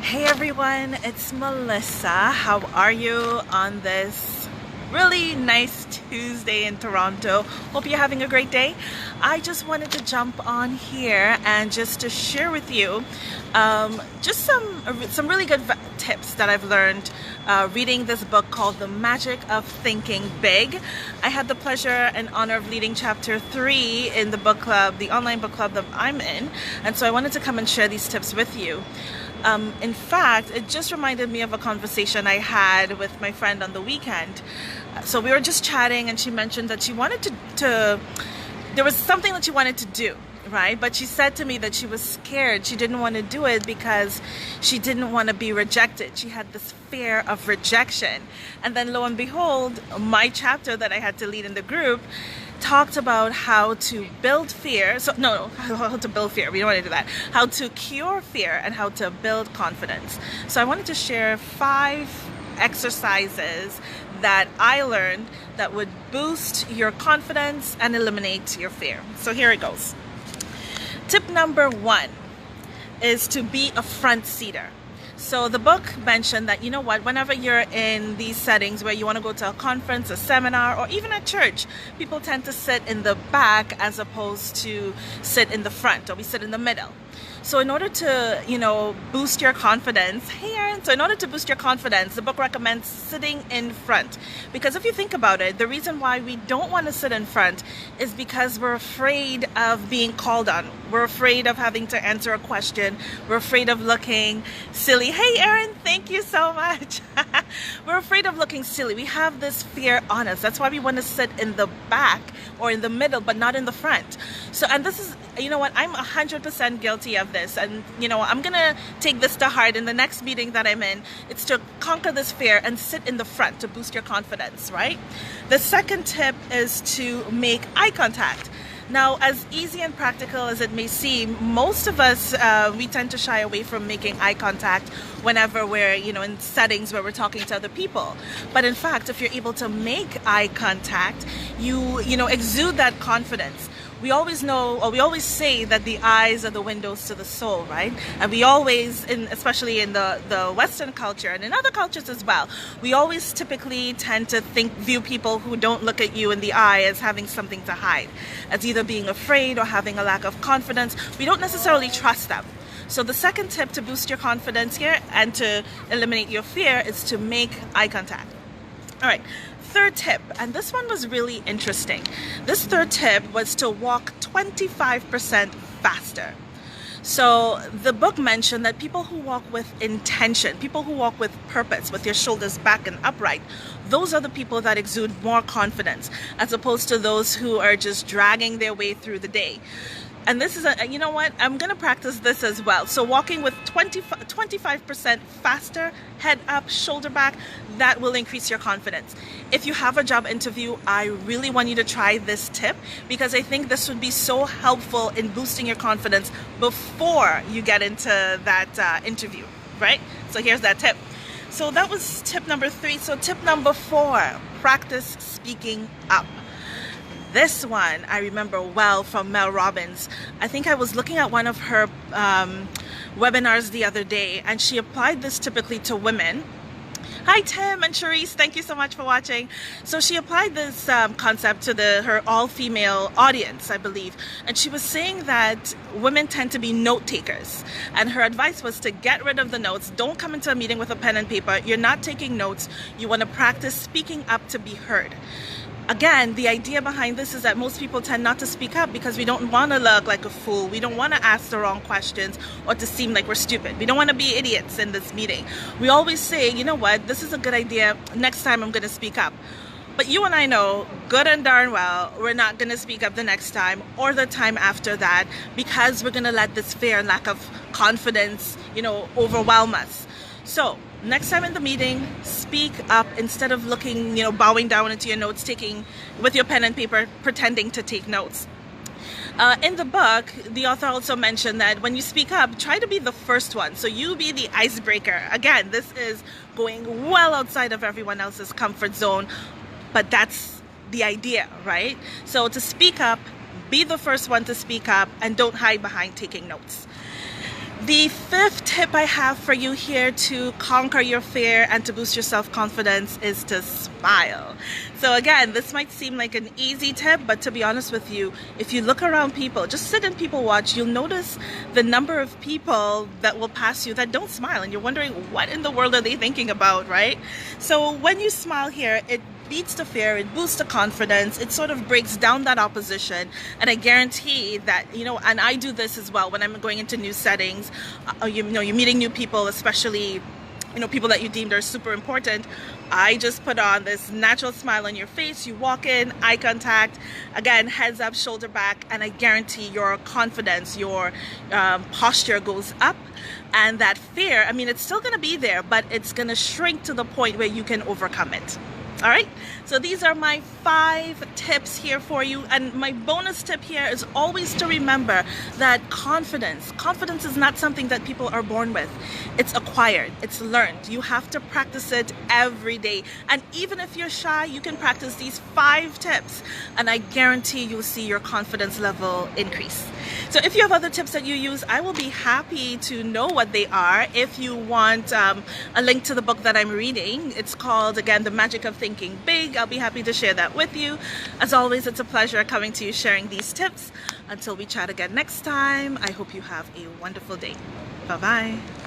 Hey everyone, it's Melissa. How are you on this really nice Tuesday in Toronto? Hope you're having a great day. I just wanted to jump on here and just to share with you just some really good tips that I've learned reading this book called The Magic of Thinking Big. I had the pleasure and honor of leading chapter 3 in the book club, the online book club that I'm in, and so I wanted to come and share these tips with you. In fact, it just reminded me of a conversation I had with my friend on the weekend. So we were just chatting and she mentioned that she wanted to there was something that she wanted to do, right? But she said to me that she was scared. She didn't want to do it because she didn't want to be rejected. She had this fear of rejection. And then lo and behold, my chapter that I had to lead in the group talked about how to build fear. So no, how to build fear. We don't want to do that. How to cure fear and how to build confidence. So I wanted to share 5 exercises that I learned that would boost your confidence and eliminate your fear. So here it goes. Tip number 1 is to be a front seater. So the book mentioned that, you know what, whenever you're in these settings where you want to go to a conference, a seminar, or even at church, people tend to sit in the back as opposed to sit in the front, or we sit in the middle. So in order to, boost your confidence, hey Aaron, so in order to boost your confidence, the book recommends sitting in front. Because if you think about it, the reason why we don't want to sit in front is because we're afraid of being called on. We're afraid of having to answer a question. We're afraid of looking silly. Hey Aaron, thank you so much. We're afraid of looking silly. We have this fear on us. That's why we want to sit in the back or in the middle, but not in the front. So, and this is, you know what, I'm 100% guilty of this. And, I'm going to take this to heart in the next meeting that I'm in. It's to conquer this fear and sit in the front to boost your confidence, right? The second tip is to make eye contact. Now, as easy and practical as it may seem, most of us, we tend to shy away from making eye contact whenever we're, in settings where we're talking to other people. But in fact, if you're able to make eye contact, you exude that confidence. We always know, or we always say that the eyes are the windows to the soul, right? And we always, especially in the Western culture and in other cultures as well, we always typically tend to view people who don't look at you in the eye as having something to hide, as either being afraid or having a lack of confidence. We don't necessarily trust them. So the second tip to boost your confidence here and to eliminate your fear is to make eye contact. All right. Third tip, and this one was really interesting. This third tip was to walk 25% faster. So the book mentioned that people who walk with intention, people who walk with purpose, with their shoulders back and upright, those are the people that exude more confidence as opposed to those who are just dragging their way through the day. And this is, you know what, I'm going to practice this as well. So walking with 25% faster, head up, shoulder back, that will increase your confidence. If you have a job interview, I really want you to try this tip because I think this would be so helpful in boosting your confidence before you get into that interview, right? So here's that tip. So that was tip number 3. So tip number 4, practice speaking up. This one I remember well from Mel Robbins. I think I was looking at one of her webinars the other day, and she applied this typically to women. Hi Tim and Charisse, thank you so much for watching. So she applied this concept to her all-female audience, I believe, and she was saying that women tend to be note takers, and her advice was to get rid of the notes. Don't come into a meeting with a pen and paper. You're not taking notes. You want to practice speaking up to be heard. Again, the idea behind this is that most people tend not to speak up because we don't want to look like a fool. We don't want to ask the wrong questions or to seem like we're stupid. We don't want to be idiots in this meeting. We always say, you know what, this is a good idea. Next time I'm going to speak up. But you and I know good and darn well we're not going to speak up the next time or the time after that because we're going to let this fear and lack of confidence, overwhelm us. So next time in the meeting, speak up instead of looking, bowing down into your notes, taking with your pen and paper, pretending to take notes. In the book, the author also mentioned that when you speak up, try to be the first one. So you be the icebreaker. Again, this is going well outside of everyone else's comfort zone, but that's the idea, right? So to speak up, be the first one to speak up and don't hide behind taking notes. The fifth tip I have for you here to conquer your fear and to boost your self-confidence is to smile. So again, this might seem like an easy tip, but to be honest with you, if you look around people, just sit and people watch, you'll notice the number of people that will pass you that don't smile, and you're wondering what in the world are they thinking about, right? So when you smile here, it beats the fear, it boosts the confidence, it sort of breaks down that opposition, and I guarantee that, and I do this as well when I'm going into new settings, you're meeting new people, especially people that you deemed are super important. I just put on this natural smile on your face. You walk in, eye contact, again, heads up, shoulder back, and I guarantee your confidence, your posture goes up, and that fear, it's still going to be there, but it's going to shrink to the point where you can overcome it. All right, so these are my 5 tips here for you, and my bonus tip here is always to remember that confidence is not something that people are born with. It's acquired, it's learned. You have to practice it every day, and even if you're shy, you can practice these 5 tips, and I guarantee you'll see your confidence level increase. So if you have other tips that you use, I will be happy to know what they are. If you want a link to the book that I'm reading, it's called, again, The Magic of Thinking Big. I'll be happy to share that with you. As always, it's a pleasure coming to you, sharing these tips. Until we chat again next time, I hope you have a wonderful day. Bye-bye.